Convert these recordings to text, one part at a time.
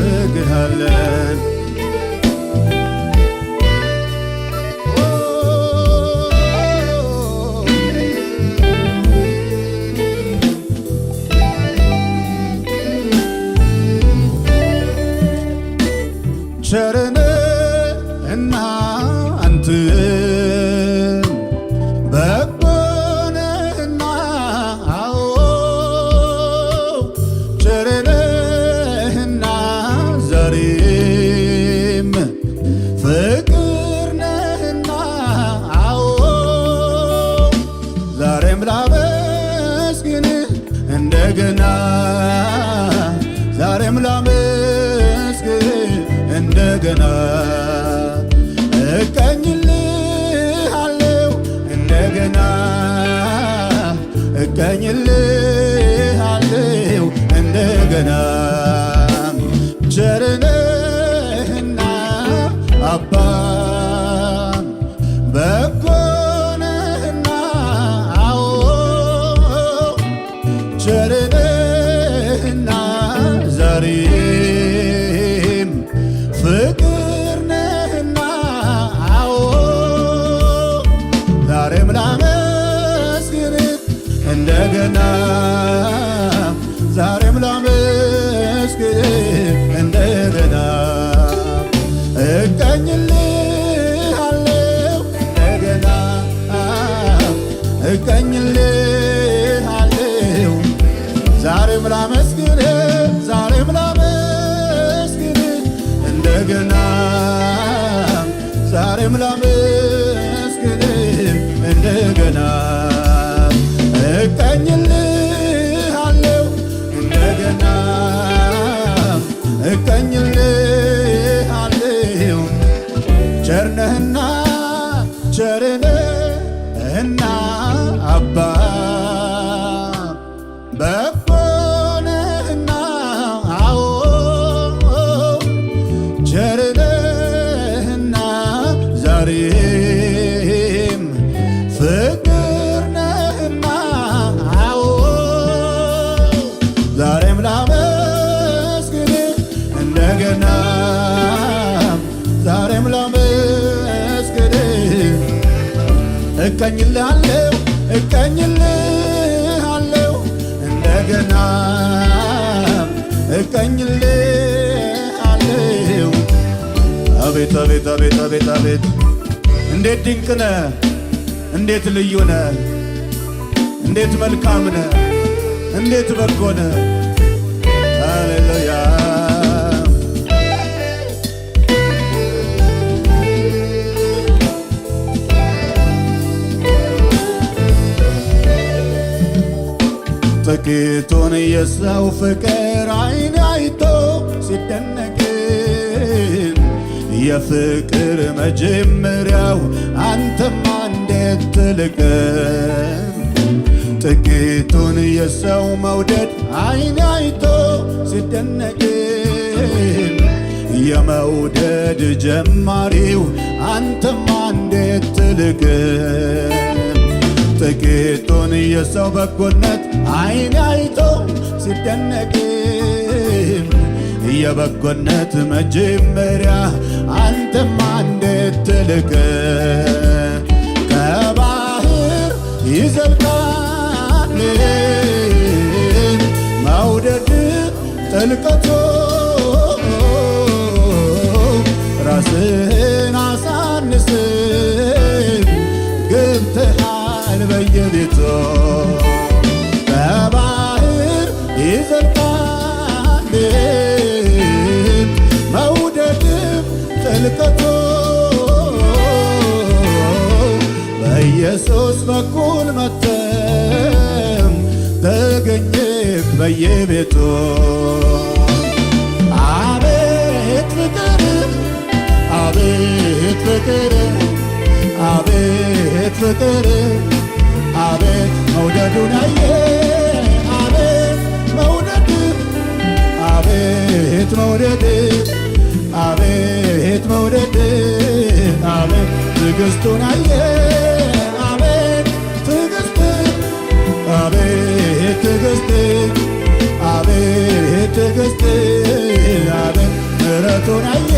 እናመሰግንሃለን ቸርነህና አንተ በጎነህና አዎ ቸርነህና ዛሬም ፍቅር ነህና አዎ ዛሬም ላመስግንህ እንደገና ዛሬም እንደገና እቀኝልሃለሁ እንደገና እቀኝልሃለሁ እንደገና ቸርነህና አባ በጎነህና አዎ ቸርነህና ዛሬ ፍቅር ነህና አዎ ዛሬም ላመስግንህ እንደገና ዛሬም ላመስግንህ እንደገና እቀኝልሃለሁ እንደገና እቀኝልሃለሁ ዛሬም ላመስግንህ ዛሬም እንደገና ዛሬም ላመስግንህ እንደገና እቀኝልሃለሁ እንደገና እቀኝልሃለሁ ቸርነህና ቸርነህና አባ በጎነህና አዎ ቸርነህና ዛሬም ፍቅር ነህና አዎ ዛሬም ላመስግንህ እንደገና ዛሬም ላመስግንህ እቀኝልሃለሁ እቀኝልሃለሁ እንደገና እቀኝልሃለሁ አቤት አቤት አቤት አቤት አቤት እንዴት ድንቅ ነህ እንዴት ልዩ ነህ እንዴት መልካም ነህ እንዴት በጎ ነህ ሃሌሉያ ጥቂቱን የሰው ፍቅር ዓይን አይቶ ሲደነቅ የፍቅር መጀመሪያው አንተማ እንዴት ትልቅ ጥቂቱን የሰው መውደድ ዓይን አይቶ ሲደነቅ የመውደድ ጀማሪው አንተማ እንዴት ትልቅ ጥቂቱን የሰው በጎነት ዓይን አይቶ ሲደነቅ የበጎነት መጀመሪያ አንተማ እንዴት ትልቅ ከባህር ይዘልቃል መውደድ ጥልቀቱ ራስህን አሳንስ ገብተሃል በየቤቱ ከባህር ይዘልቃል መውደድም ጥልቀቱ በኢየሱስ በኩል መተም ተገኘህ በየቤቱ አቤት ፍቅር አቤት ፍቅር አቤት ፍቅር አቤት መውደዱን አየ አቤት መውደድ አቤት መውደድ አቤት መውደድ አቤት ትዕግስቱን አየ አቤት ትዕግስት አቤት ትዕግስት አቤት ምሕረቱን አየ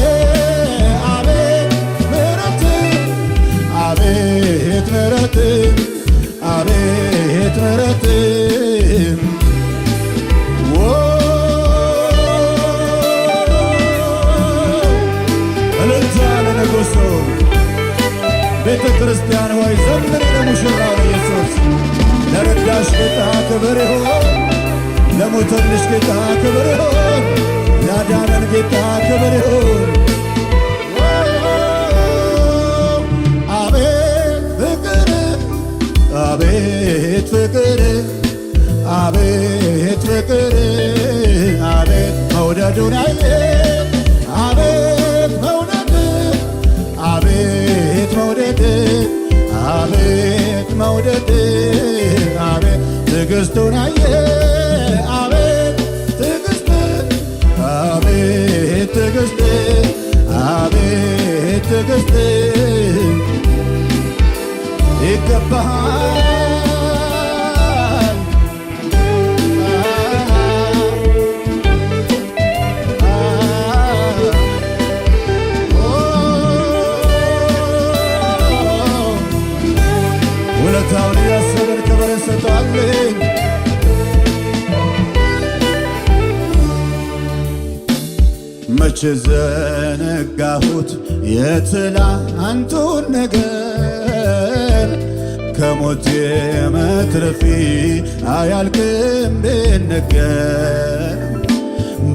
አቤት ምሕረት አቤት ምሕረት አቤት ምሕረት እልልታ ለንጉሡ ቤተ ክርስቲያን ሆይ ዘምሪ ለሙሽራው ኢየሱስ ለረዳሽ ጌታ ክብር ይሁን ለሞተልሽ ጌታ ክብር ይሁን ላዳነን ጌታ ክብር ይሁን አቤት ፍቅር አቤት ፍቅር አቤት ፍቅር አቤት መውደዱን አየ አቤት መውደድ አቤት መውደድ አቤት መውደድ አቤት ትዕግስቱን አየ አቤት ትዕግስት አቤት ትዕግስት አቤት ትዕግስት ይገባሃል ውለታውን እያሰብን ክብር እንሰጠዋለን። መቼ ዘነጋሁት የትላንቱን ነገር ከሞቴ መትረፊ አያልቅም ቢነገር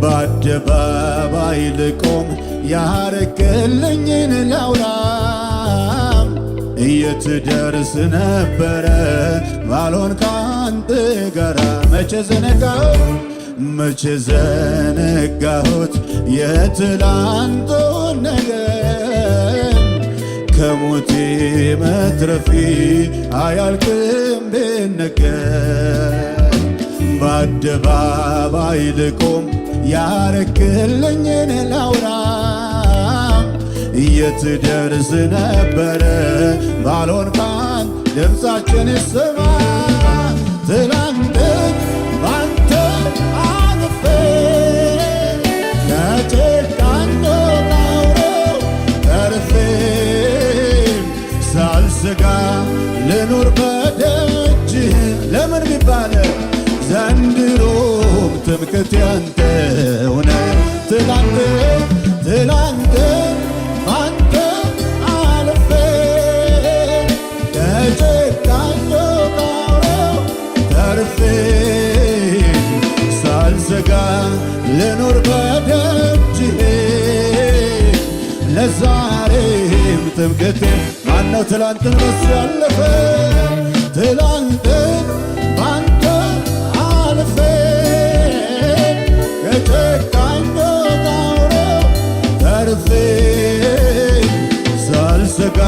በአደባባይ ልቆም ያረክልኝን ላውራ የት ደርስ ነበረ ባልሆን ካንተ ጋራ መቼ ዘነጋሁት የትላንቱን ነገር ከሞቴ መትረፊ አያልቅም ቢነገር በአደባባይ ልቆም ያረክልኝን ላውራ የት ደርስ ነበረ ባልሆን ካን ድምፃችን ይሰማ ትላንትን ባንተ አልፌ ከጭካኔ አውሬው ተርፌ ሳልሰጋ ልኑር በደጅህ ለምን ቢባል ዘንድሮም ትምክህቴ አንተ ሆነ ትላንትን ባንተ አልፌ ከጭካኔ አውሬው ተርፌ ሳልሰጋ ልኑር በደጅህ ለዛሬም ትምክህቴ ማነው ትላንትን በሱ ያለፈ ትላንትን ባንተ አልፌ ከጭካኔ አውሬው ተርፌ ሳልሰጋ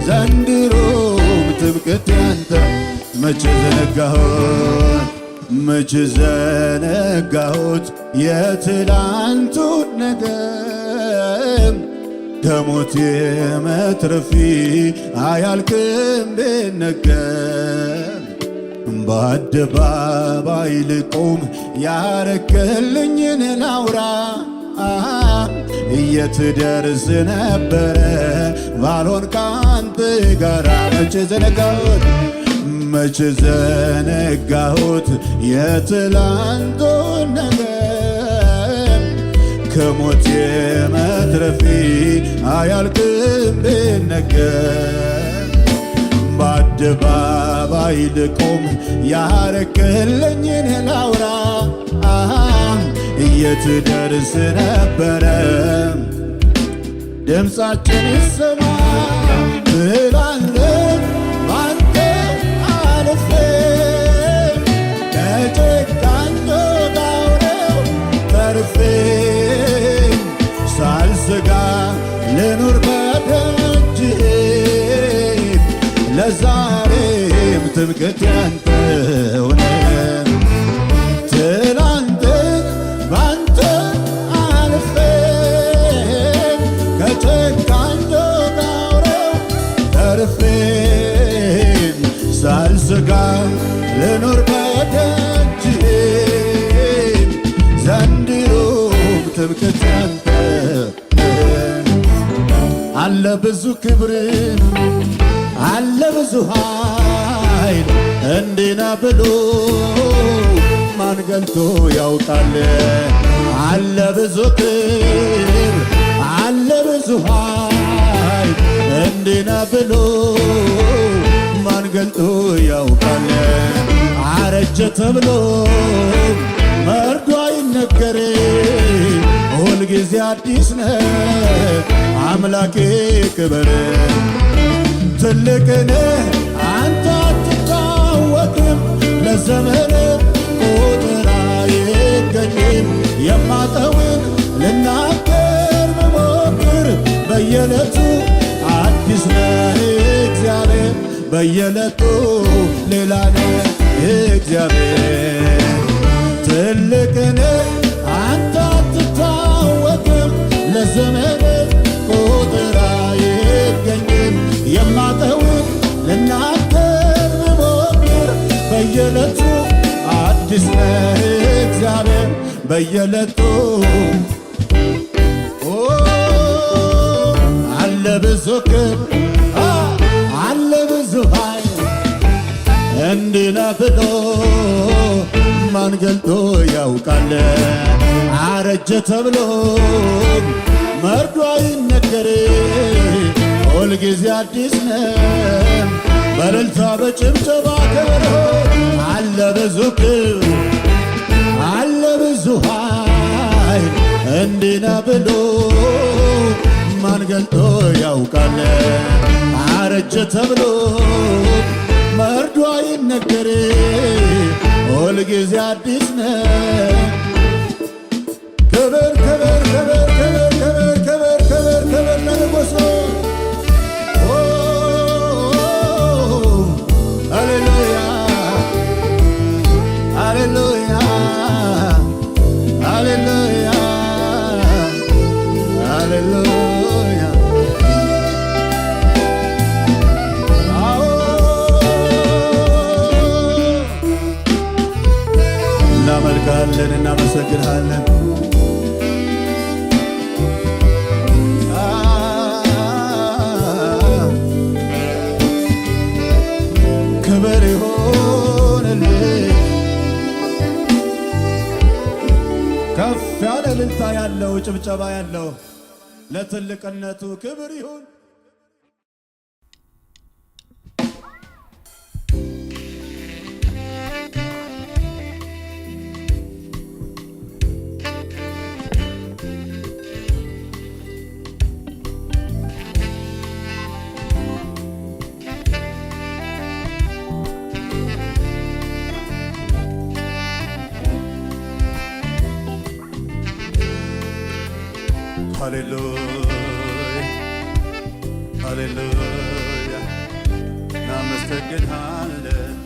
ዘንድሮም ትምክህቴ አንተ መቼ ዘነጋሁት የትላንቱን ነገር ከሞቴ መትረፊ አያልቅም ቢነገር በአደባባይ ልቆም ያረክልኝን ላውራ የት ደርስ ነበረ ባልሆን ካንተ ጋራ መቼ ዘነጋሁት የትላንቱን ነገር ከሞቴ መትረፊ አያልቅም ቢነገር በአደባባይ ልቆም ያረክልኝን ላውራ የት ደርስ ነበረ ድምፃችን ይሰማ ትላንትን ባንተ አልፌ ከጭካኔ አውሬው ተርፌ ሳልሰጋ ልኑር በደጅህ ለዛሬም ትምክህቴ አንተ ሆነ ትላንትን ባንተ አልፌ ከጭካኔ አውሬው ተርፌ ሳልሰጋ ልኑር ትምክህት ያንተ አለ ብዙ ክብር አለ ብዙ ኃይል እንዲና ብሎ ማን ገልጦ ያውቃል? አለ ብዙ ክብር አለ ብዙ ኃይል እንዲና ብሎ ማን ገልጦ ያውቃል? አረጀ ተብሎ መርዶ አይነገር ሁልጊዜ አዲስ ነህ አምላኬ ክበር። ትልቅ ነህ አንተ አትታወቅም ለዘመን ቁጥር አይገኝም። የማጠውን ልናገር ብሞክር በየዕለቱ አዲስ ነህ እግዚአብሔር በየዕለቱ ሌላ ነህ እግዚአብሔር። ትልቅ ነህ አንተ አትታወቅም ለዘመን ቁጥር አይገኝም። የማጠውን ልናገር ብሞክር በየዕለቱ አዲስ ነህ እግዚአብሔር በየዕለቱ አለ ብዙ ክብር አለ ብዙ ኃይል እንዲህ ነህ ብሎ ማን ገልጦ ያውቃል? አረጀ ተብሎ መርዶ አይነገር ሁልጊዜ አዲስ ነህ በእልልታ በጭብጨባ ከበሮ አለ ብዙ ክብር አለ ብዙ ኃይል እንዲህ ነህ ብሎ ማን ገልጦ ያውቃል? አረጀ ተብሎ መርዶ አይነገር ሁልጊዜ አዲስ ነህ። ክብር ክብር ክብር ክብር ክብር ክብር ክብር ክብር ለንጉሡ ሃሌሉያ ሃሌሉያ ሃሌሉያ ሃሌሉያ እናመልካለን እናመሰግንሃለን። ክብር ይሁንልህ ከፍ ያለ እልልታ ያለው ጭብጨባ ያለው ለትልቅነቱ ክብር ይሁን። ሃሌሉያ ሃሌሉያ እናመሰግንሃለን።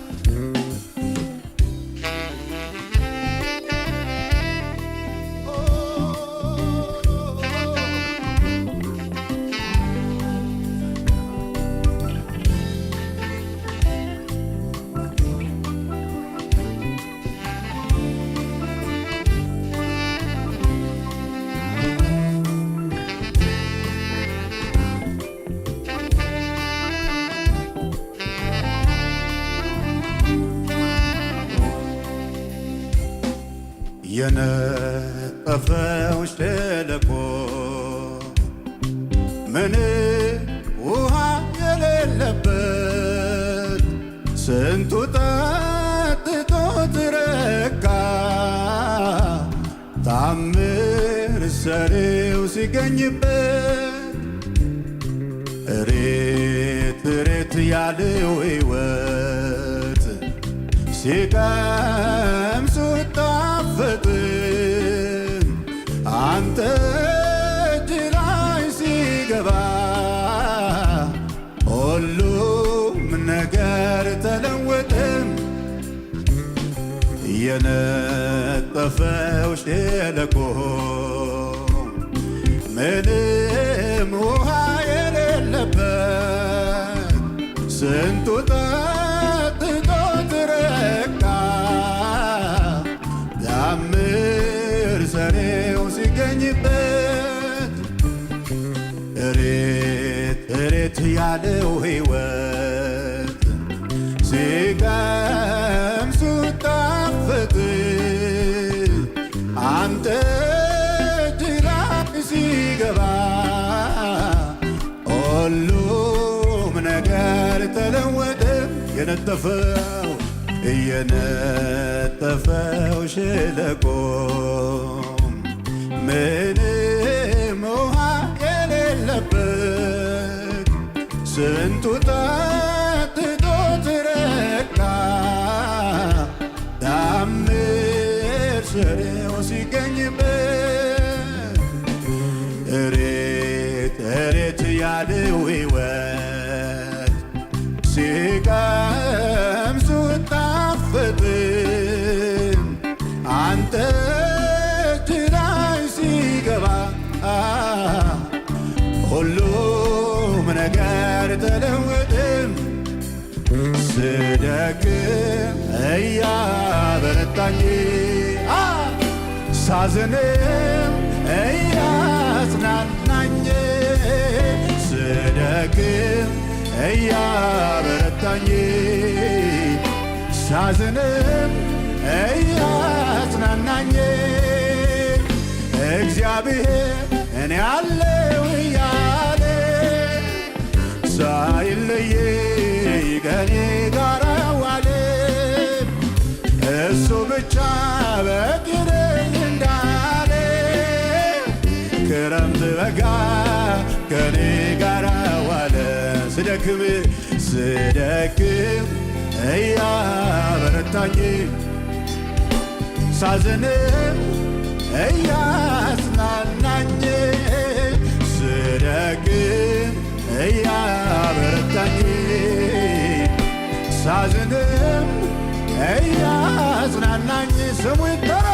የነጠፈው ሸለቆ ምንም ውሃ የሌለበት ስንቱ ጠጥቶት ረካ። ታምር ሰሪው ሲገኝበት እሬት እሬት ያለው ሕይወት ሲቀምሱት ጣፈጥን አንተ እጅ ላይ ሲገባ ሁሉም ነገር ተለወጠም። የነጠፈው ሸለቆ ምንም ውሃ የሌለበት ስንቱ ጠጥቶት ረካ። ታምር ሰሪው ሲገኝ ሲገኝበት እሬት እሬት ያለው ሕይወት ሲቀምሱ ጣፍጥ አንተ እጅ ላይ ሲገባ ሁሉም ነገር ተለወጠ። የነጠፈው ሸለቆ ምንም ውሃ የሌለበት ስንቱ ጠጥቶ ተረካ። ታምር ሰሪው ሲገኝበት እሬት እሬት ያለው ሕይወት ሲቀምሱ ጣፍጥ አንተ እጅ ላይ ሲገባ ሁሉም ነገር ተለወጠ። ስደክም እያበረታኝ ሳዝንም እያጽናናኝ ስደክም እያበረታኝ ሳዝንም እያጽናናኝ እግዚአብሔር እኔ አለው እያለ ሳይለየኝ ከኔ ጋር ዋለ። እሱ ብቻ በቂ ነኝ እንዳለ ክረምት በጋ ከኔ ጋር ዋለ። ስደክም እያበረታኝ ሳዝንም እያጽናናኝ ስደክም እያበረታኝ ሳዝንም እያጽናናኝ ስሙ ይጠራ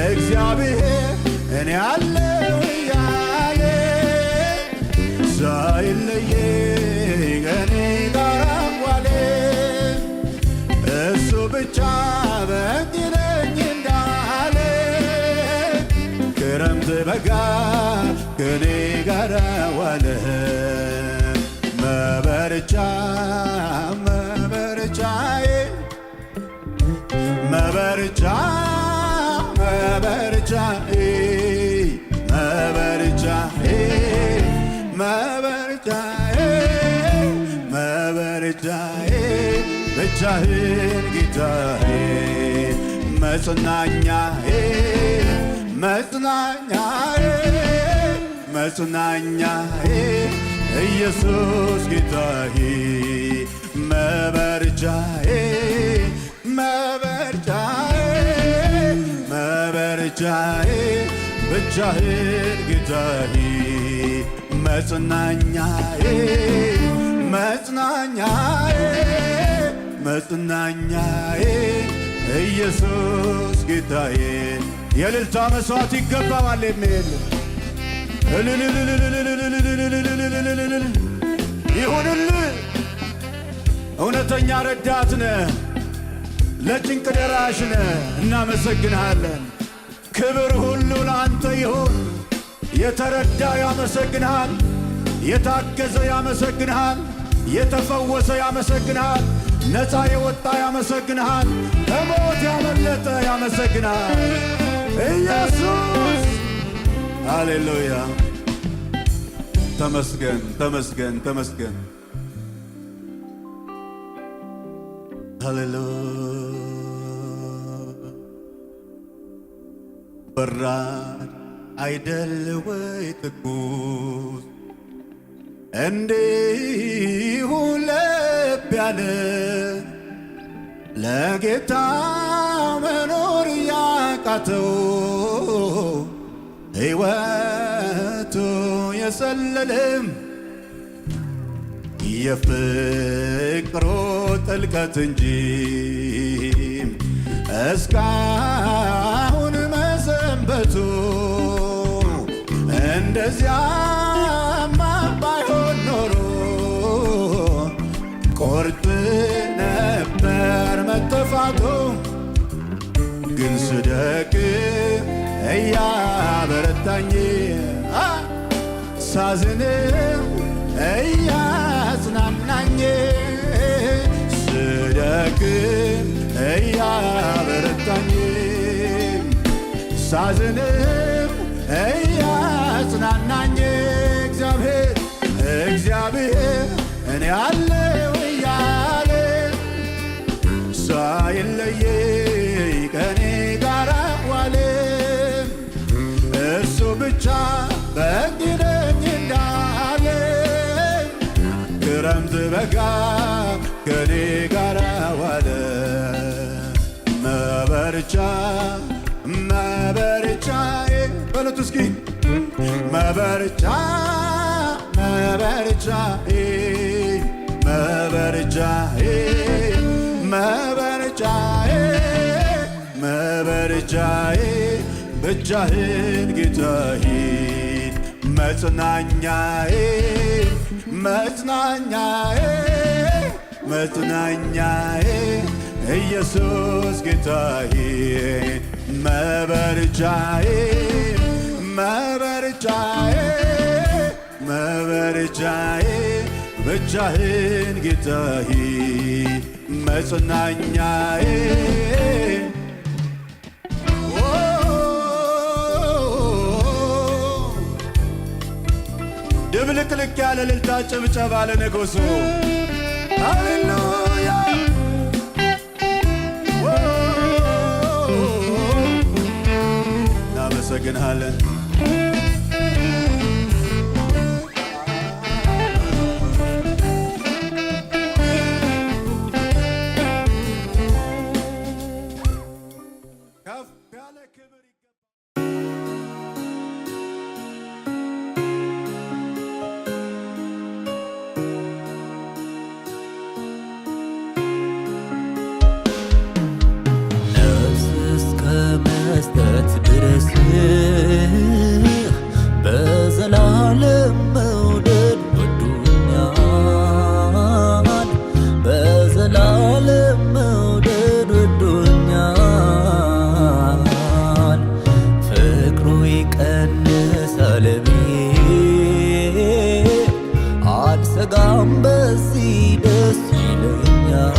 እግዚአብሔር እኔ አለው እያለ ሳይለየኝ ከኔ ጋር ዋለ። እሱ ብቻ በቂ ነኝ እንዳለ ክረምት በጋ ከኔ ጋር ዋለ። መበረቻ መበረቻዬ መበረቻ መበረቻዬ መበረቻዬ መበረቻዬ መበረቻዬ ብቻህን ጌታዬ መጽናኛዬ መጽናኛዬ መጽናኛዬ ኢየሱስ ጌታዬ መበረቻዬ መበረቻዬ መበረቻዬ ብቻህን ጌታዬ መጽናኛዬ መጽናኛዬ መጽናኛዬ ኢየሱስ ጌታዬ። የእልልታ መሥዋዕት ይገባዋል የሚል ይሁንልህ። እውነተኛ ረዳት ነህ፣ ለጭንቅ ደራሽ ነህ። እናመሰግንሃለን። ክብር ሁሉ ለአንተ ይሁን። የተረዳ ያመሰግንሃል፣ የታገዘ ያመሰግንሃል፣ የተፈወሰ ያመሰግንሃል፣ ነፃ የወጣ ያመሰግንሃል፣ ከሞት ያመለጠ ያመሰግንሃል። ኢየሱስ ሃሌሉያ። ተመስገን ተመስገን ተመስገን። ሃሌሉያ። በራድ አይደል ወይ ትኩስ እንዲሁ ለብ ያለ ለጌታ መኖር ያቃተው ሕይወቱ የሰለለም የፍቅሩ ጥልቀት እንጂ እስካሁን መሰንበቱ እንደዚያማ ባይሆን ኖሮ ቁርጥ ነበር መጠፋቱ። ግን ስደክም እያበረታ እያበረታኝ ሳዝንም እያጽናናኝ ስደክም እያበረታኝ ሳዝንም እያጽናናኝ እግዚአብሔር እኔ አለው እያለ ሳይለየኝ ከኔ ጋር ዋለ። እርሱ ብቻ በቂ ነኝ እንዳለ ክረምት በጋ ከኔ ጋር ዋለ። መበርቻዬ በሉት እስኪ መበርቻዬ ብቻህን ጌታዬ መጽናኛዬ ኢየሱስ ጌታዬ መበርቻዬ ብቻህን ጌታዬ መጽናኛዬ ድብልቅልቅ ያለ እልልታ ጭብጨባ ለንጉሡ ሃሌሉያ እናመሰግንሃለን። መስጠት ድረስ በዘላለም መውደድ ወዶኛል፣ በዘላለም መውደድ ወዶኛል። ፍቅሩ ይቀንሳል ብዬ አልሰጋም፣ በዚህ ደስ ይለኛል።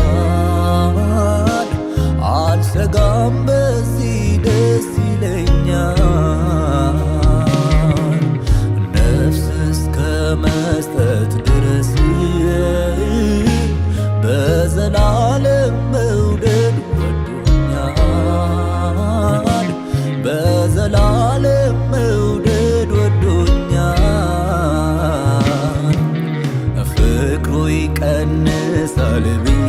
አልሰጋም በዚህ ደስ ይለኛል። ነፍስ እስከ መስጠት ድረስ በዘላለም መውደድ ወዶኛል፣ በዘላለም መውደድ ወዶኛል። ፍቅሩ ይቀንሳል ብዬ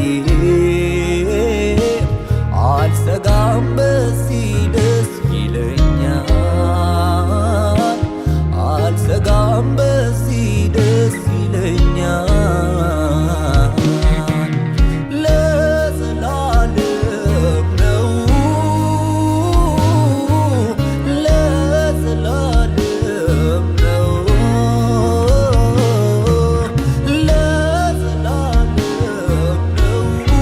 አልሰጋም በዚህ ደስ ይለኛል። አልሰጋም በዚህ ደስ ይለኛል። ለዘላለም ነው፣ ለዘላለም ነው፣ ለዘላለም ነው።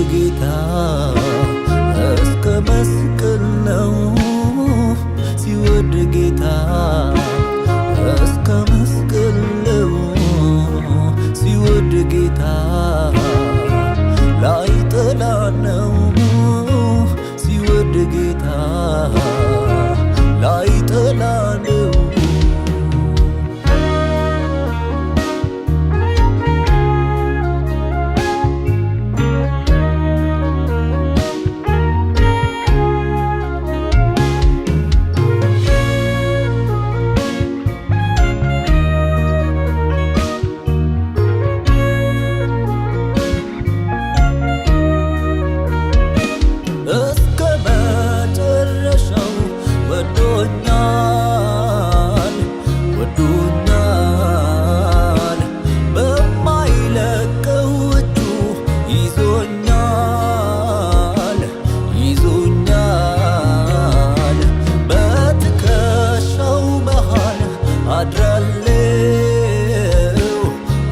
ጌታ እስከ መስቀል ነው ሲወድ ጌታ እስከ መስቀል ነው ሲወድ ጌታ ላይ ጥላ ነው ሲወድ ጌታ ላይ ጥላ ነው።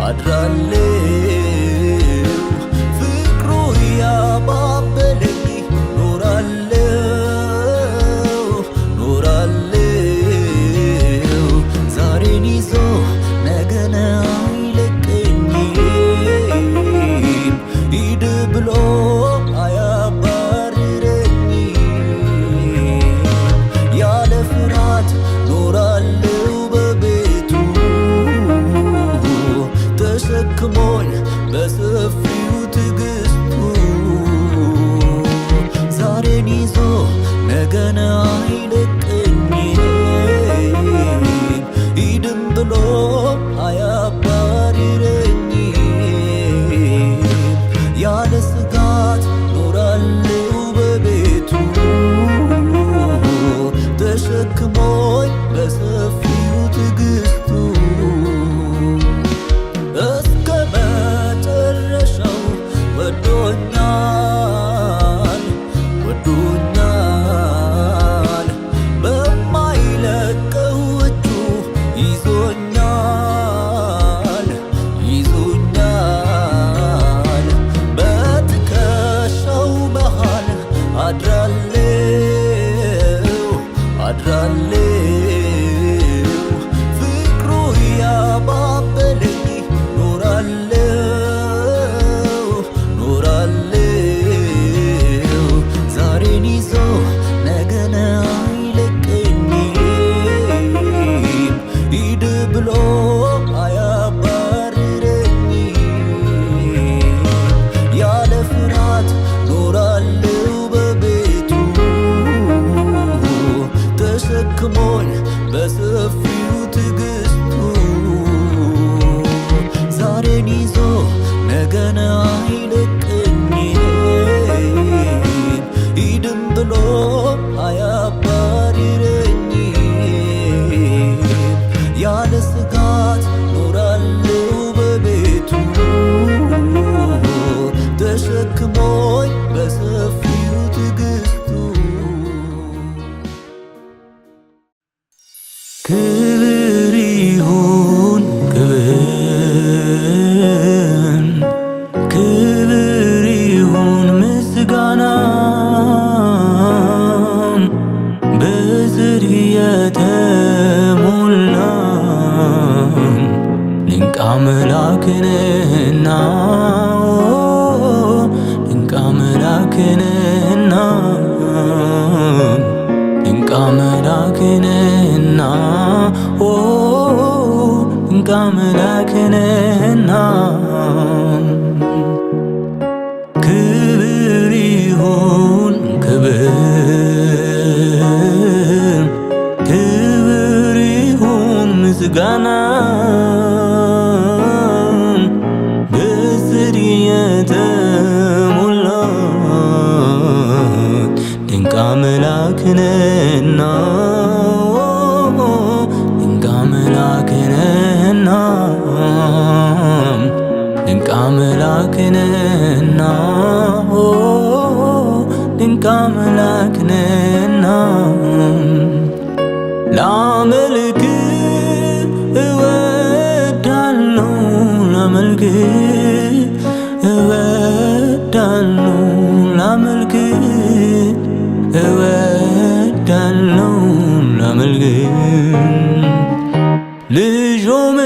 አድራለሁ ተሸክሞኝ በሰፊው ትዕግስቱ ዛሬን ይዞ ነገን አይለቀኝም ሂድም ብሎ አያባርረኝም ያለ ስጋት ኖራለሁ በቤቱ ተሸክሞኝ በሰፊው ትዕግስቱ እስከ መጨረሻው ወዶኛል ወዶኛል በማይለቀው እጁ ይዞኛል ይዞኛል በትከሻው መሃል አድራለሁ አድራለሁ ፍቅሩ ያባበለኝ ኖራለሁ ኖራለሁ ዛሬን ይዞ ነገን አይለቀኝም ሂድ ብሎ አያባርረኝም ያለ ፍርሃት ኖራለሁ በቤቱ ተሸክሞኝ በሰፊው ትዕግስቱ ዛሬን ይዞ ነገን አይለቀኝም ሂድም ብሎ አያባርረኝም ያለ ስጋት ኖራለሁ በቤቱ ተሸክሞኝ በሰፊው ትዕግስቱ ክብር ይሁን ክብር ይሁን ምስጋና በዝር የተሞላ ድንቅ አምላክ ነህና ድንቅ አምላክ ነህና ድንቅ አምላክ ነህና ድንቅ አምላክ ነህና ክብር ይሁን ክብር ይሁን ምስጋና በስር የተሞላ ድንቅ አምላክ ነህና ድንቅ አምላክ ነህና ድንቅ አምላክ ነህና ድንቅ አምላክ ነህና ላመልክ እወዳለሁ ላመልክ እወዳለሁ ላመልክ እወዳለሁ ላመልክ ልሾም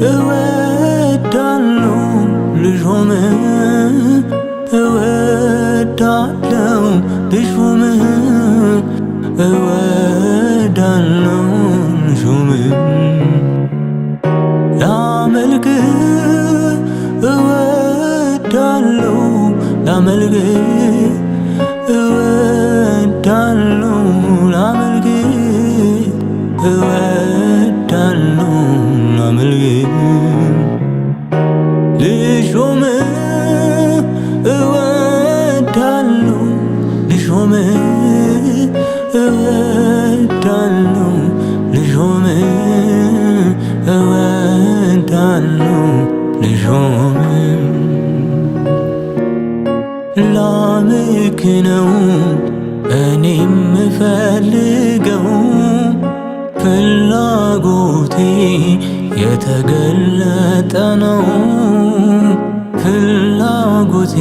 እወዳለሁ ልሾም እወዳለሁ ልሾም እወዳለሁ ልሾም ላመልክ እወዳለሁ ላመልክ እወዳለሁ ላመልክ እወዳለሁ ላመልክ ልሾም እወዳለሁ ልሾም እወዳለሁ ልሾም እወዳለሁ ልሾም ላምልክ ነው እኔ የምፈልገው ፍላጎቴ የተገለጠ ነው ፍላጎቴ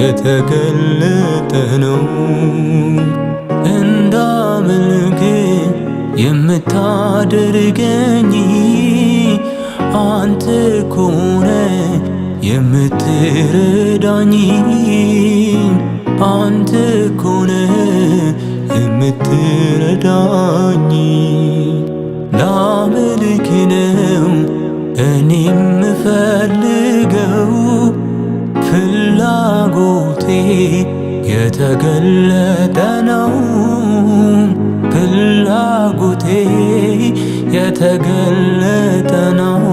የተገለጠ ነው እንዳመልክ የምታደርገኝ አንተ ኮነ የምትረዳኝ አንተ ኮነ የምትረዳኝ ላመልክ ነው እኔም ምፈልገው ፍላጎቴ የተገለጠ ነው። ፍላጎቴ የተገለጠ ነው።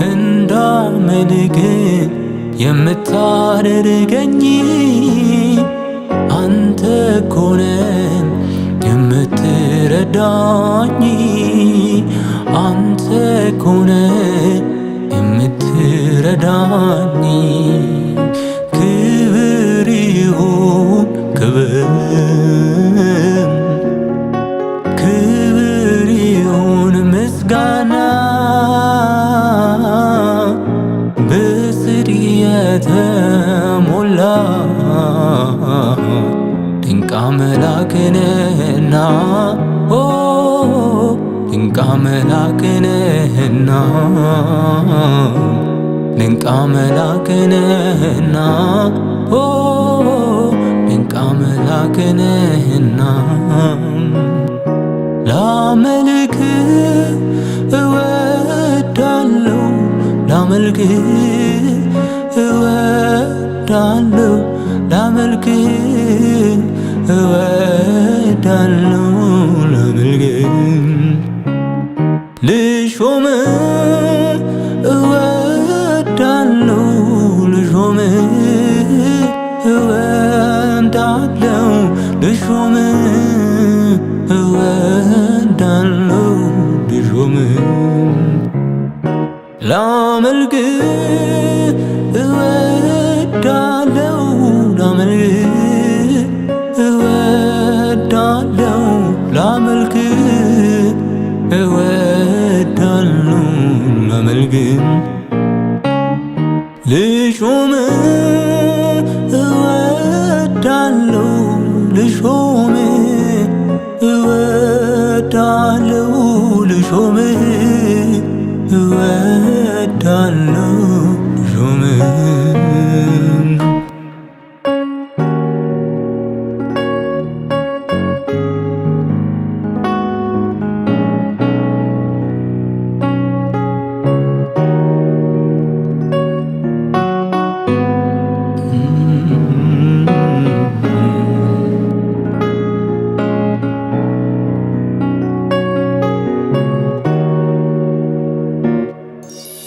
እንዳመልክ የምታደርገኝ አንተ ኮነ የምትረዳኝ አንተ ኮነ የምትረዳኝ። ክብር ይሁን ክብር ይሁን ምስጋና በስር የተሞላ ድንቅ አምላክ ነህና ድንቅ አምላክ ነህና ድንቅ አምላክ ነህና ድንቅ አምላክ ነህና። ላመልክ እወዳለሁ ላመልክ እወዳለሁ ላመልክ እወዳለሁ ላመልክ ልሾም እወዳለሁ ልሾም እወዳለሁ ልሾም እወዳለሁ ልሾም ላመልክ እወዳለሁ ላመልክ እወዳለሁ ላመልክ እወዳለሁ ላመልክ ልሾም እወዳለሁ ልሾም እወዳለሁ ልሾም እወዳለሁ ልሾም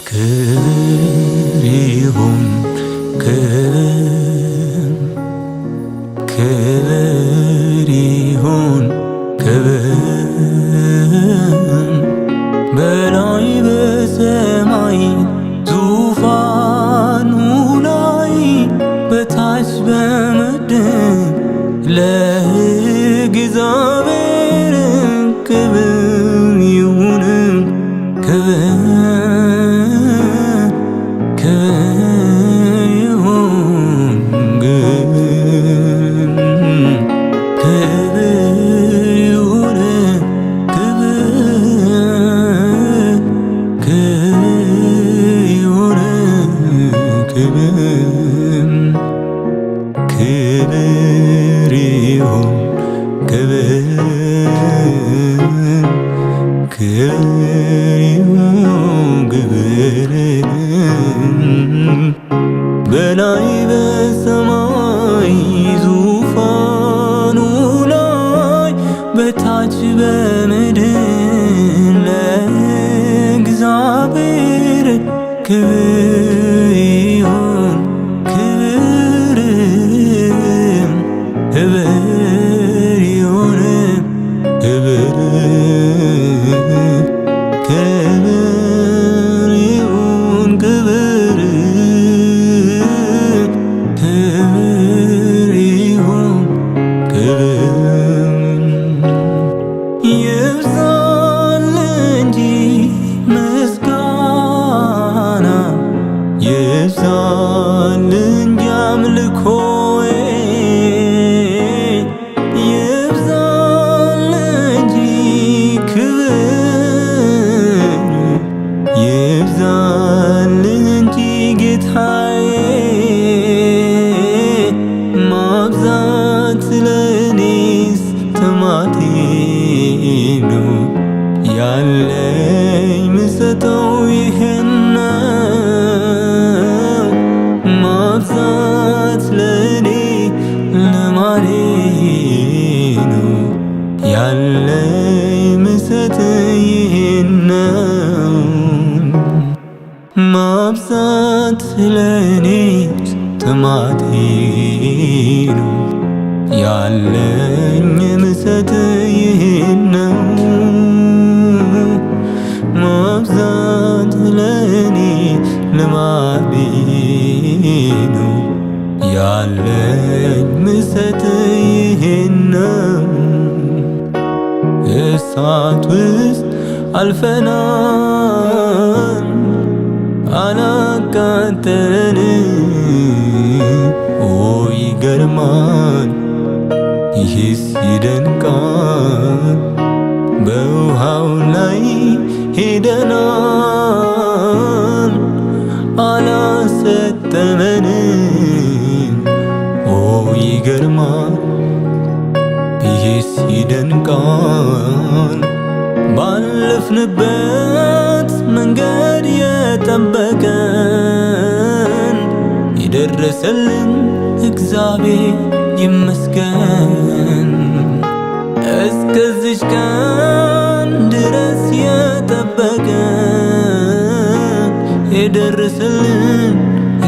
ክብር ይሁን ክብር ይሁን ክብር በላይ በሰማይ ዙፋኑ ላይ በታች በምድር ለእግዚአብሔር ክብር ይሁን ክብር ክብር ይሁን ክብር በላይ በሰማይ ዙፋኑ ላይ በታች በምድር ለእግዚአብሔር ክብር ይሁን ክብር ይሁን ክብር ይሁን ክብር ይሁን ክብር ይብዛል እንጂ ምስጋና ይብዛል እንጂ አምልኮዬ ይብዛል እንጂ ክብር ይብዛል እንጂ ጌታዬ ማብዛት ለእኔስ ጥማቴ ነው ያለኝ ምሰጠው ማብዛት ለኔ ጥማቴ ነው ያለኝ ምሰት ይህን ነው ማብዛት ለኔ ልማዴ ነው ያለኝ ምሰት ይህን ነው እሳት ውስጥ አልፈናል አላቃጠለን ይገርማል ይህስ ይደንቃል በውሃው ላይ ሄደናል አላሰጠመንም ይገርማል ይህስ ይደንቃል ባለፍንበት መንገድ የጠበቀን የደረሰልን እግዚአብሔር ይመስገን እስከዚች ቀን ድረስ የጠበቀን የደረሰልን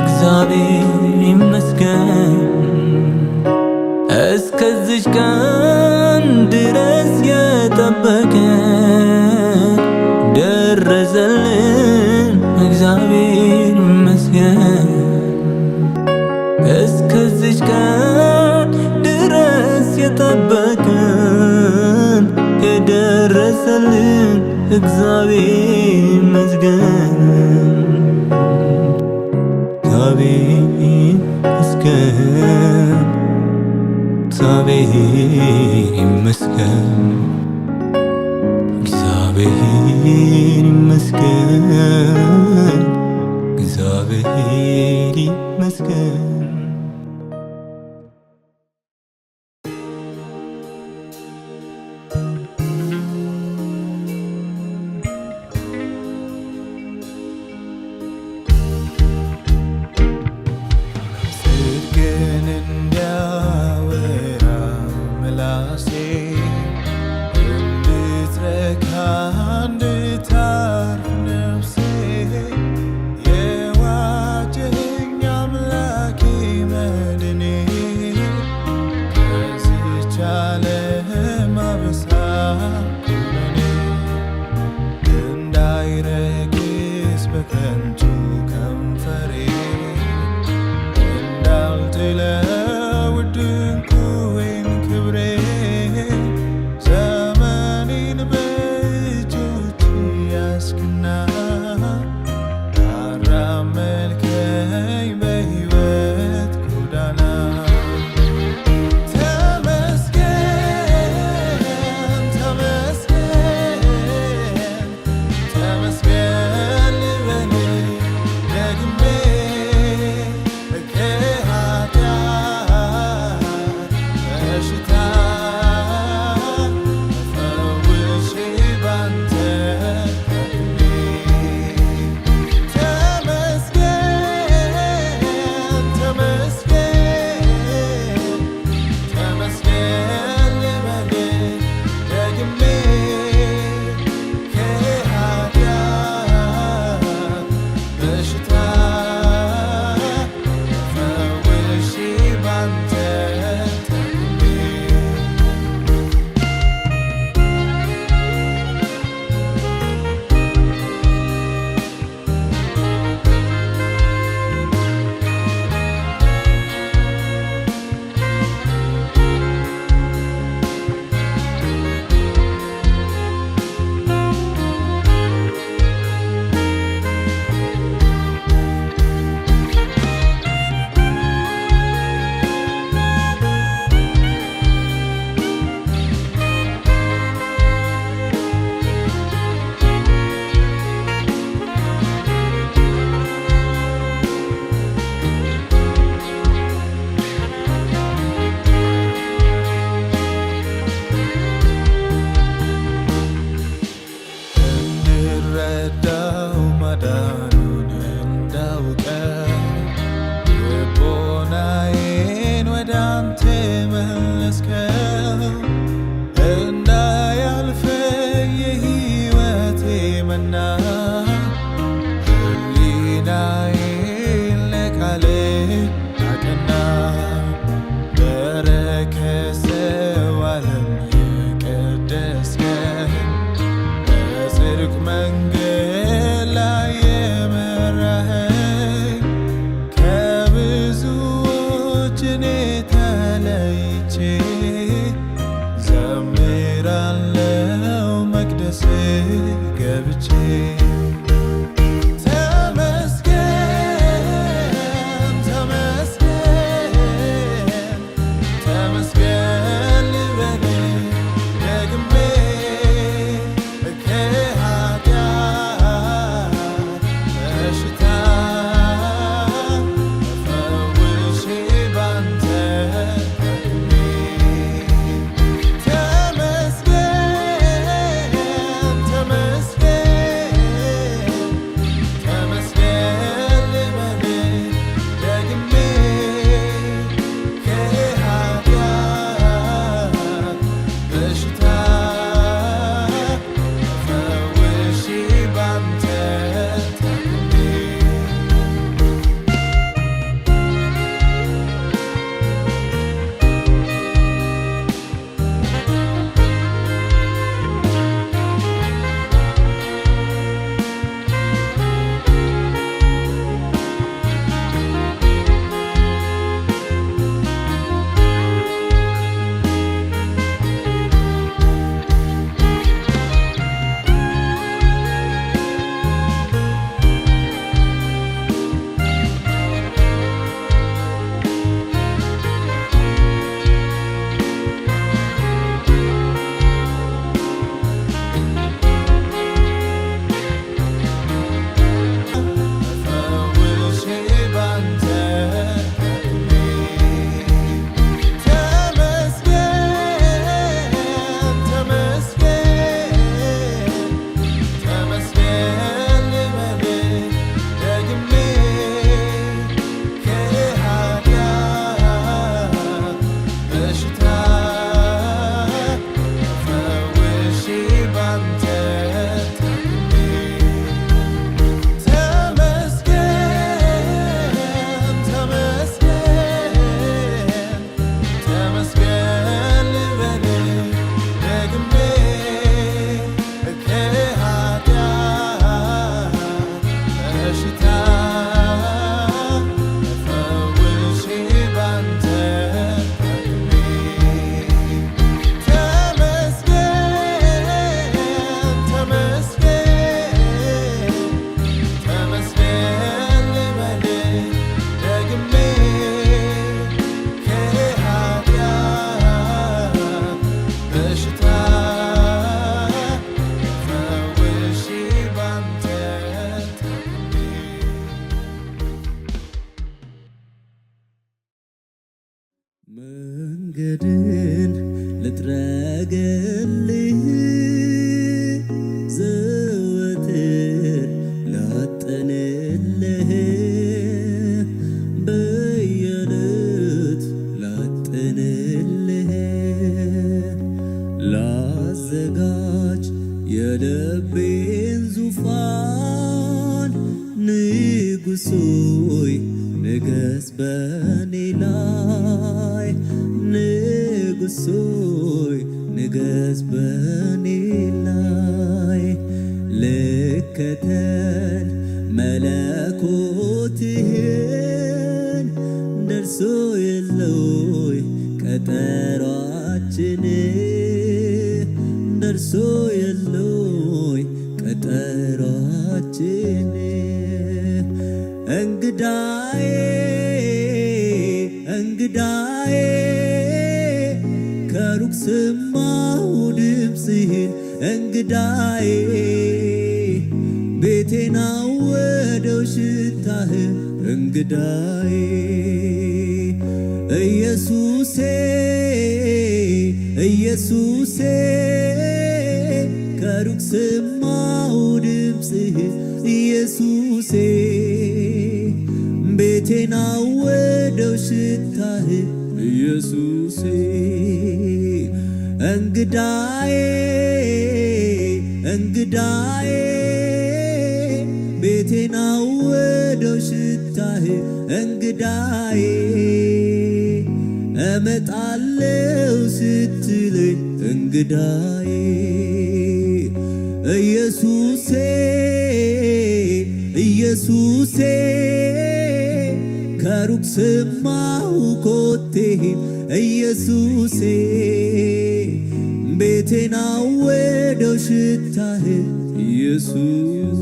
እግዚአብሔር ይመስገን እስከዚች ቀን ድረስ የጠበቀን ደረሰልን እግዚአብሔር ይመስገን እስከዚች ቀን ድረስ የጠበቀን የደረሰልን እግዚአብሔር ይመስገን እግዚአብሔር ይመስገን እግዚአብሔር ይመስገን እግዚአብሔር ይመስገን እግዚአብሔር ይመስገን መንገድን ልጥረግልህ ዘወትር ላጠንልህ በየዕለት ላጠንልህ ላዘጋጅ የልቤን ዙፋን ንጉሥ ሆይ ንገስ በኔ ላይ ንጉሥ ሆይ ንገስ በኔ ላይ ልከተል መለኮትህን ደርሶ የለውይ ቀጠሯችን ደርሶ የለውይ ቀጠሯችን እንግዳዬ እንግዳዬ ከሩቅ ሰማሁ ድምፅህን እንግዳዬ ቤቴን አወደው ሽታህ እንግዳዬ ኢየሱሴ ኢየሱሴ ከሩቅ ሰማሁ ድምፅህን ኢየሱሴ ቤቴን አወደው ሽታህ ኢየሱሴ እንግዳዬ እንግዳዬ ቤቴን አወደው ሽታህ እንግዳዬ እመጣለሁ ስትለኝ እንግዳዬ ኢየሱሴ ኢየሱሴ ከሩቅ ሰማሁ ኮቴህን ኢየሱሴ ቤቴን አወደው ሽታህ ኢየሱስ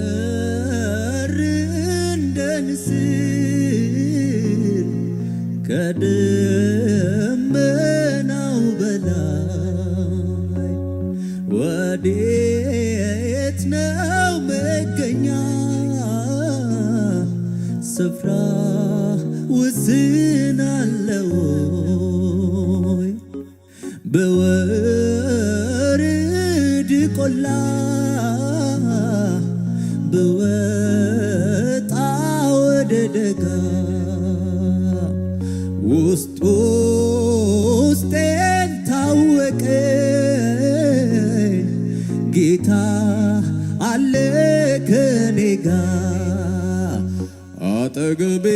አልበር እንደ ንስር ከደመናው በላይ ወዴት ነው መገኛ ስፍራ ውስን አለው በወርድ ቆላ ብወጣ ወደ ደጋ ውስጤን ታወቀኝ ጌታ አለ ከኔ ጋር አጠገቤ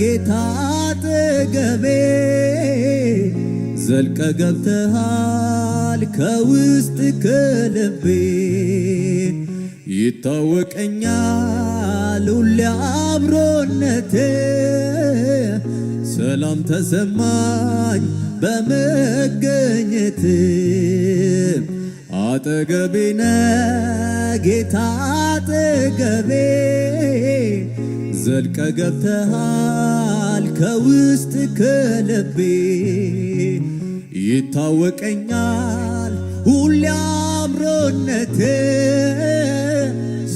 ጌታ አጠገቤ ዘልቀ ገብተሃል ከውስጥ ከልቤ ይታወቀኛል ሁሌ አብሮነቴ ሰላም ተሰማኝ በመገኘት አጠገቤ ጌታ አጠገቤ ዘልቀ ገብተሃል ከውስጥ ከልቤ ይታወቀኛል ሁሌ አብሮነቴ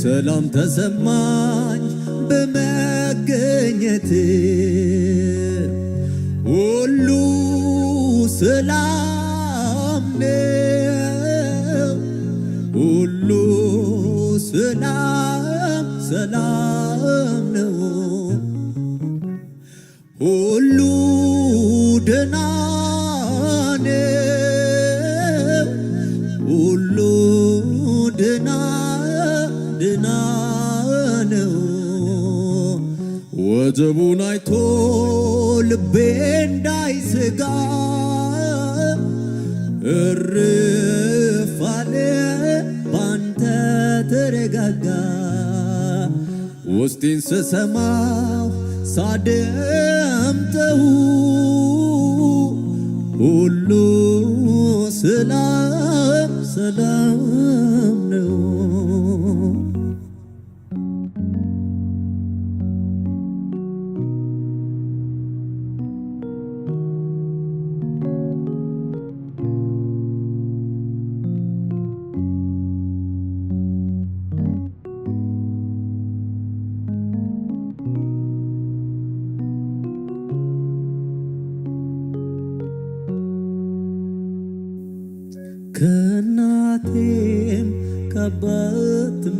ሰላም ተሰማኝ በመገኘት ሁሉ ሰላም ነው ሁሉ ሰላም ነው ሁሉ ደህና ነው ሁሉ ደህና ነው ወጀቡን አይቶ ልቤ እንዳይሰጋ እርፍ አለ ባንተ ተረጋጋ ውስጤን ስሰማው ሳደምጠው ሁሉ ሰላም ነው ከናቴም ከአባትም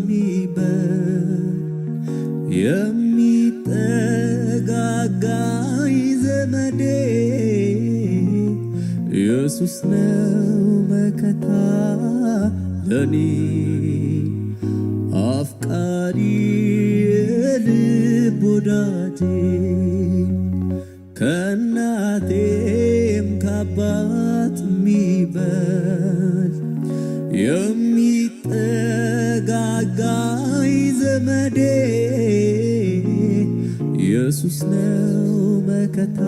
የሚጠጋጋኝ ዘመዴ ኢየሱስ ነው መከታ ለኔ አፍቃሪ የልብ ወዳጄ ከናቴም ከአባትም የሚጠጋጋኝ ዘመዴ ኢየሱስ ነው መከታ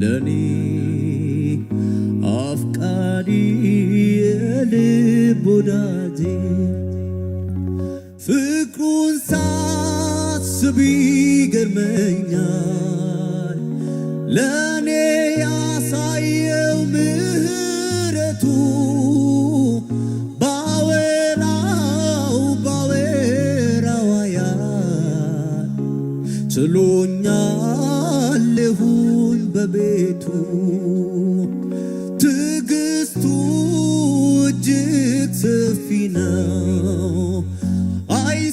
ለኔ አፍቃሪ የልብ ወዳጄ ፍቅሩን ሳስብ ይገርመኛል ለኔ ያሳየው ምህረቱ ችሎኛለሁኝ በቤቱ ትዕግስቱ እጅግ ሰፊ ነው አይሰለችም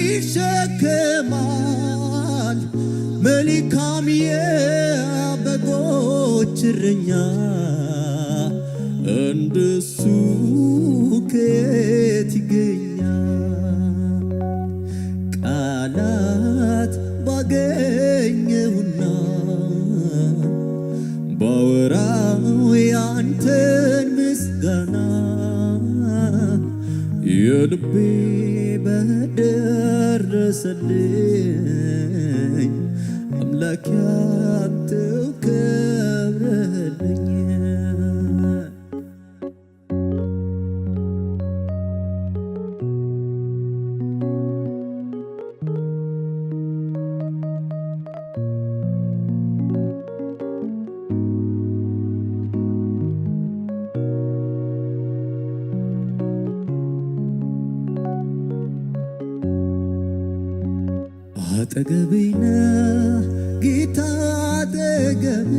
ይሸከማል መልካም የበጎች እረኛ እንደሱ ከየት ይገኛል ቃላት ልቤ በደረሰልኝ አምላክ ያንተው ከብረህልኝ አጠገቤ ነህ ጌታ አጠገቤ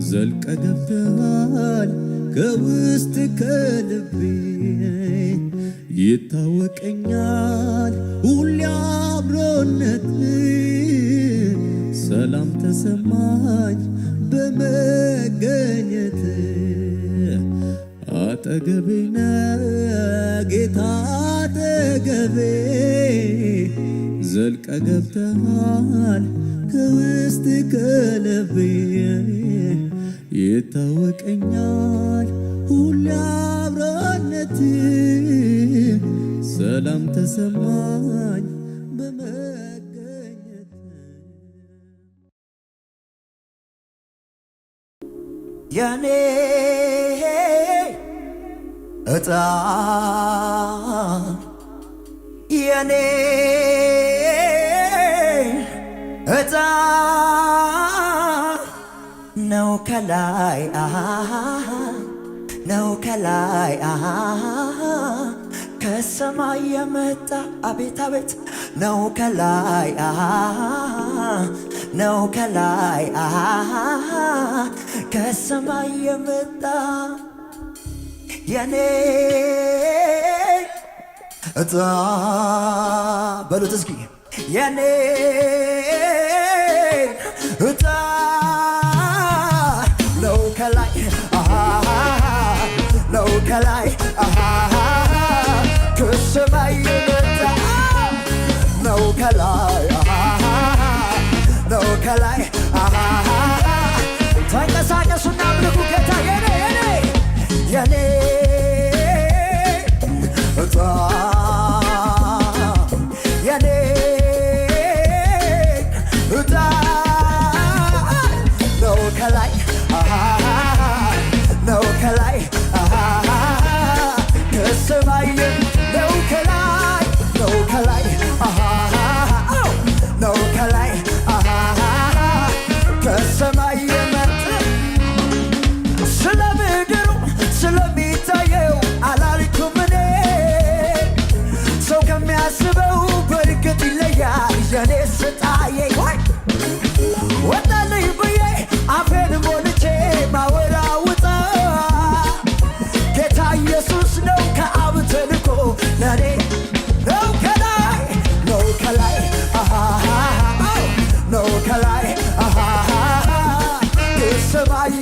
ዘልቀ ገብተሃል ከውስጥ ከልቤ ይታወቀኛል ሁሌ አብሮነት ሰላም ተሰማኝ በመገኘት አጠገቤ ነህ ጌታ አጠገቤ ዘልቀ ገብተሃል ከውስጥ ከልቤ ይታወቀኛል ሁሌ አብሮነት ሰላም ተሰማኝ በመገኘት የኔ እጣ የኔ እጣ ነው ከላይ ነው ከላይ ከሰማይ የመጣ አቤት አቤት ነው ከላይ ነው ከላይ ከሰማይ የመጣ የኔ እጣ በሉት እስኪ የኔ እጣ ነው ከላይ ነው ከላይ ከሰማይ የመጣ ነው ከላይ ነው ከላይ ተንቀሳቀሱና አምልኩ ጌታ የኔ የኔ እጣ የኔ እጣ ነው ከላይ ነው ከላይ ከሰማይ ነው ከላይ ነው ከላይ ነው ከላይ ከሰማይ የመጣ ስለ ምድሩ ስለሚታየው አላልኩም እኔ ሰው ከሚያስበው በርግጥ ይለያል የኔ ስጣዬ ወጣልኝ ብዬ አፌን ሞልቼ ማወራውጣ ጌታ ኢየሱስ ነው ከአብ ተልኮ ለኔ ነው ከላይ ነው ከላይ ነው ከላይ ከሰማይ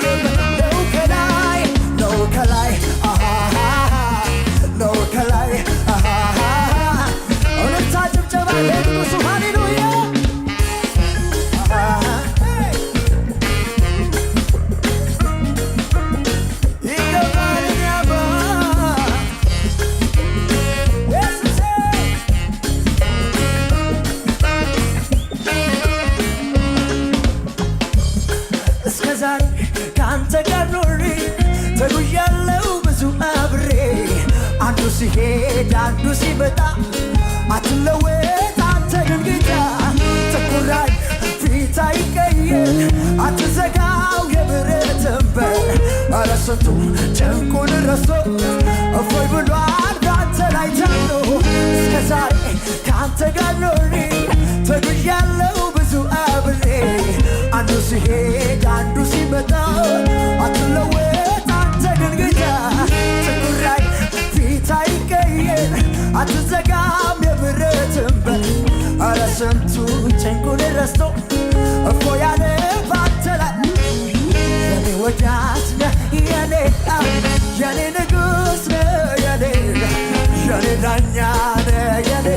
ነው ከላይ ነው ከላይ ነው ከላይ እልልታ ጭብጨባ ለንጉሡ ሃሌሉያ እስከዛሬ ከአንተ ጋር ኖሬ ተጉዣለሁ ብዙ አብሬ አንዱ ሲሄድ አንዱ ሲመጣ አትለወጥ አንተ ግን ጌታ ጥቁራይ ፊት አይቀየር አትዘጋው የምሕረትን በር ኧረ ስንቱ ጭንቁን ረስቶ እፎይ ብሏል በአንተ ላይ ታምኖ እስከዛሬ ከአንተ ጋር ኖሬ ተጉዣለሁ ብዙ አብሬ አንዱ ሲሄድ አንዱ ሲመጣ አትለወጥ አንተ ግን ጌታ ጥቁራይ ፊት አይቀየር አትዘጋም የምሕረትን በር ኧረ ስንቱ ጭንቁን ረስቶ እፎ ያለ ባንተ ላይ የኔ ወዳጅ ነህ የኔ የኔ ንጉሥ ነህ የኔ የኔ ዳኛ ነህ የኔ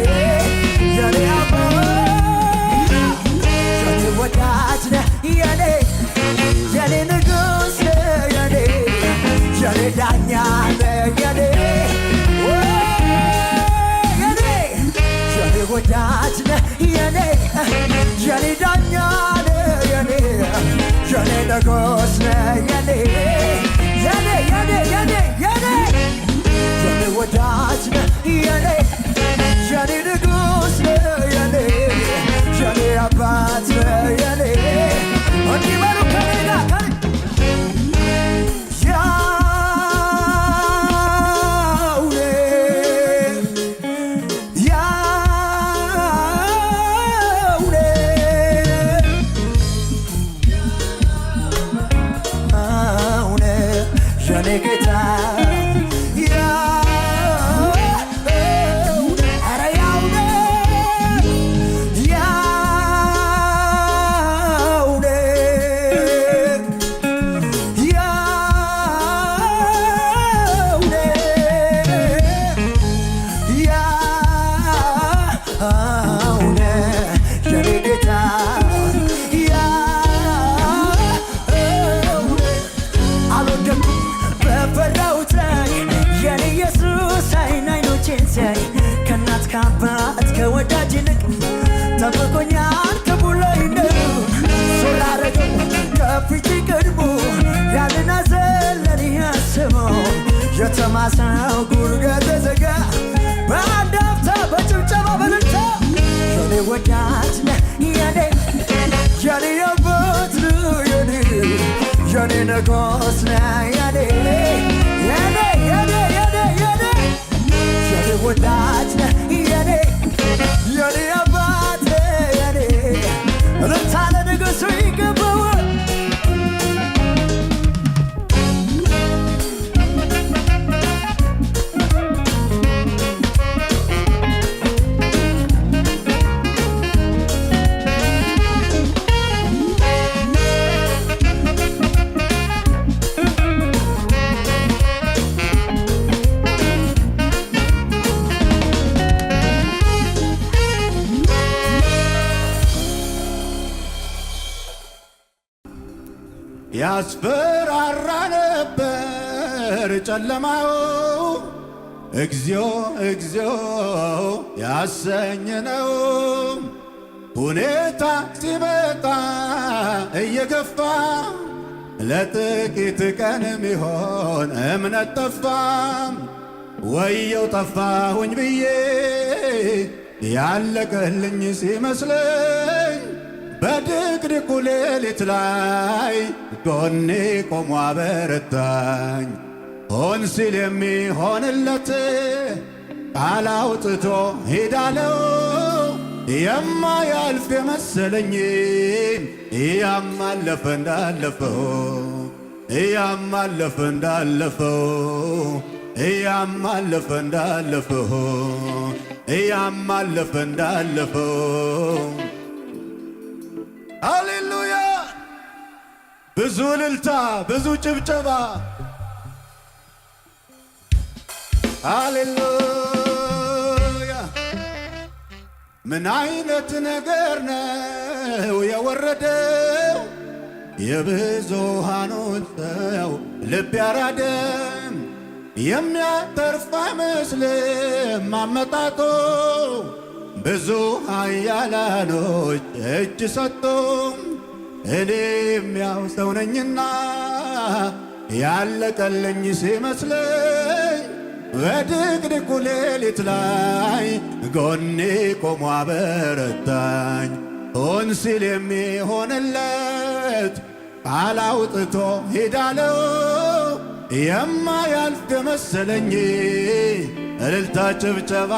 የኔ አባት የኔ ወዳጅ ነህ የኔ የኔ ንጉሥ ነህ የኔ የኔ ዳኛ ነህ የኔ የኔ ዳኛ ነህ የኔ የኔ ንጉሥ ነህ የኔ የኔ የኔ የኔ የኔ የኔ ወዳጅ ነህ የኔ የኔ ንጉሥ ነህ የኔ የኔ አባት ነህ የኔ እንዲህ በሉ ከኔ ጋር ከአባት ከወዳጅ ይልቅ ጠብቆኛል ክፉ ላይ ነው ሶላረገው ከፊት ቀድሞ ያንን አዘለን ያስበው የተማሰው ጉድጓድ ተዘጋ በአንድ አፍታ በጭብጨባ በእልልታ የኔ ወዳጅ ነህ የኔ የኔ አባት ነህ የኔ የኔ ንጉሥ ነህ የኔ የኔ የኔ የኔ የኔ የኔ ወዳጅ ነህ የኔ የኔ አባት የኔ እልልታ ለንጉሡ ይገባዋል። ያስፈራራ ነበር ጨለማው እግዚኦ እግዚኦ ያሰኝ ነው ሁኔታ ሲመጣ እየገፋ ለጥቂት ቀን ሚሆን እምነት ጠፋ ወየው ጠፋሁኝ ብዬ ያለቀልኝ ሲመስለኝ በድቅድቁ ሌሊት ላይ ጎኔ ቆሞ አበረታኝ ሆን ሲል የሚሆንለት ቃል አውጥቶ ሄዳለው የማያልፍ የመሰለኝ ያማለፈ እንዳለፈው ያማለፈ እንዳለፈው ያማለፈ እንዳለፈው ያማለፈ እንዳለፈው ሃሌሉያ ብዙ እልልታ ብዙ ጭብጨባ ሃሌሉያ ምን አይነት ነገር ነው የወረደው የብዙሃኑን ሰው ልብ ያራደም የሚያተርፍ አይመስልም አመጣጡ ብዙ ኃያላኖች እጅ ሰጡ እኔም ያው ሰው ነኝና ያለቀልኝ ሲመስለኝ በድቅድቁ ሌሊት ላይ ጎኔ ቆሞ አበረታኝ ሆን ሲል የሚሆንለት ቃል አውጥቶ ሄዳለው የማያልፍ የመሰለኝ እልልታ ጭብጨባ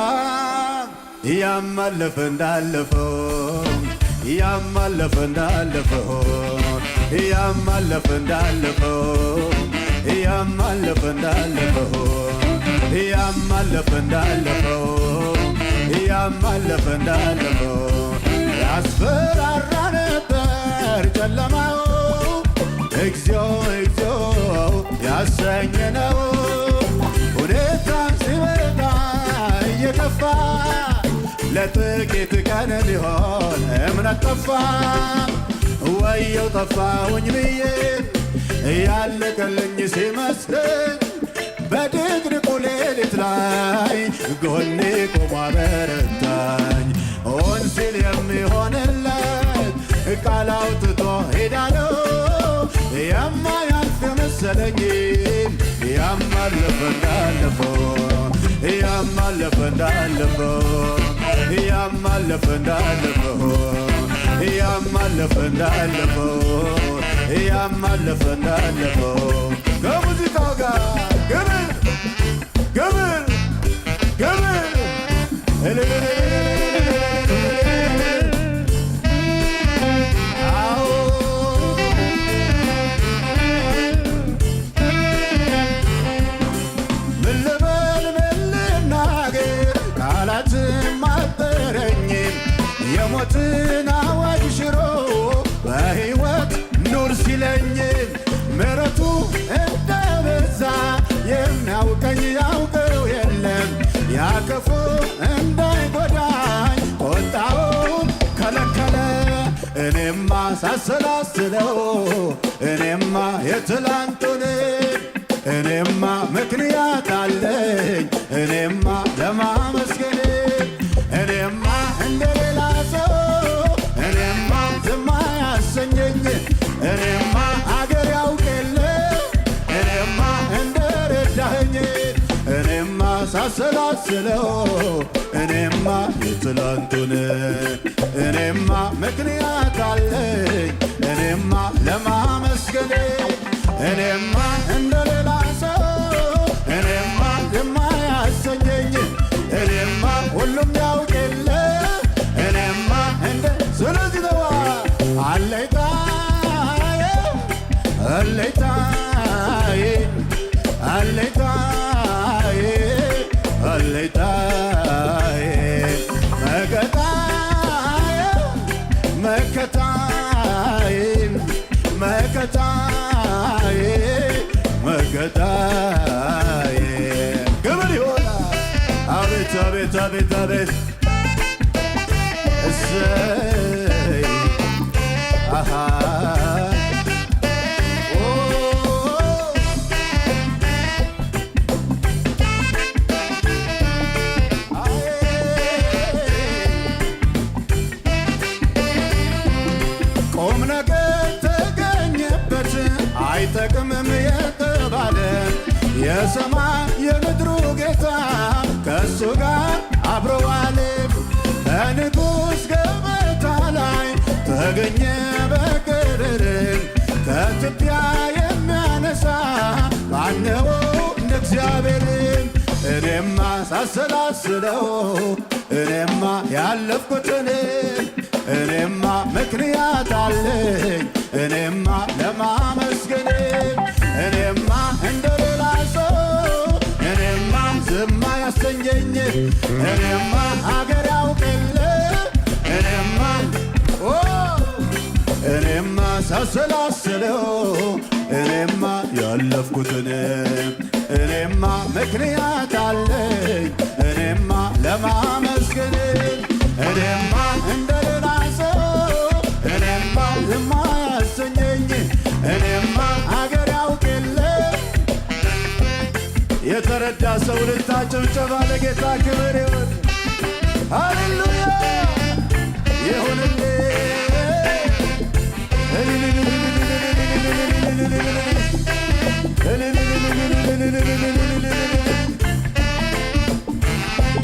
ያማለፈ እንዳለፈው ያማለፈ እንዳለፈው ያማለፈ እንዳለፈው ያማለፈ እንዳለፈው ያማለፈ እንዳለፈው ያማለፈ እንዳለፈው ያስፈራራ ነበር ጨለማው እግዚኦ እግዚኦ ያሰኘ ነው ሁኔታ ሲመጣ እየከፋ ለጥቂት ቀን ሊሆን እምነት ጠፋ ወየው ጠፋሁኝ ብዬ ያለቀልኝ ሲመስለኝ በድቅድቁ ሌሊት ላይ ጎኔ ቆሞ አበረታኝ ሆን ሲል የሚሆንለት ቃል አውጥቶ ሄዳለው የማያልፍ የመሰለኝም ያማለፈ እንዳለፈው ያማለፈ እንዳለፈው ያማለፈ እንዳለፈው ያማለፈ እንዳለፈው ያማለፈ እንዳለፈው ከሙዚቃው ጋር ግብር ግብር ግብር ምን ልበል ምን ልናገር ቃላትም አጠረኝም የሞትን አዋጅ ሽሮ በሕይወት ኑር ሲለኝም ምሕረቱ እንደበዛ የሚያውቀኝ ያውቀው የለም ያክፉ እንዳይጎዳኝ ቁጣውን ከለከለ እኔማ ሳሰላስለው እኔማ የትላንቱን እኔማ ምክንያት አለኝ እኔማ ለማመስገን እኔማ እንደሌላ ሰው እኔማ ዝም አያሰኘኝ እኔማ አገር ያውቅ የለ እኔማ እንደረዳኸኝ እኔማ ሳሰላስለው እኔማ የትላንቱን እኔማ ምክንያት አለኝ እኔማ ለማመስገን እኔማ እንደሌላ ሰው እኔማ ዝም አያሰኘኝ እኔማ ሁሉም ያውቅ የለ እኔማ እንደ ስለዚህ ተዋ አለኝታዬ አለኝታዬ አለኝታዬ አለኝታዬ መከታዬ መከታዬ መከታዬ መከታዬ ክብር ይሆናል። አቤት አቤት አቤት አቤት እሰይ አሃ ቁም ነገር ተገኘበት አይጠቅምም የተባለ የሰማይ የምድሩ ጌታ ከእሱ ጋር አብሮ ዋለ በንጉሥ ገበታ ላይ ተገኘ በክብር ከትቢያ የሚያነሳ ማነው እንደ እግዚአብሔር እኔማ ሳሰላስለው እኔማ ያለፍኩትን እኔማ ምክንያት አለኝ እኔማ ለማመስገን እኔማ እንደሌላ ሰው እኔማ ዝም አያሰኘኝ እኔማ አገር ያውቅ የለ እኔማ ሳሰላስለው እኔማ ያለፍኩትን እኔማ ምክንያት አለኝ እኔማ ለማመስገን እኔማ እንደሌላ ሰው እኔማ ዝም አያሰኘኝ እኔማ አገር ያውቅ የለ የተረዳ ሰው ልታ ጭብጨባ ለጌታ ክብር ይሁን። ሃሌሉያ ይሁንልኝ።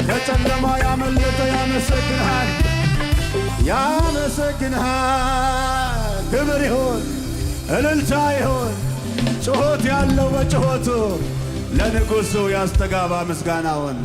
ከጨለማ ያመለጠ ያመሰግንሃል ያመሰግንሃል። ክብር ይሁን እልልታ ይሁን ጩኸት ያለው በጩኸቱ ለንጉሡ ያስተጋባ ምስጋናውን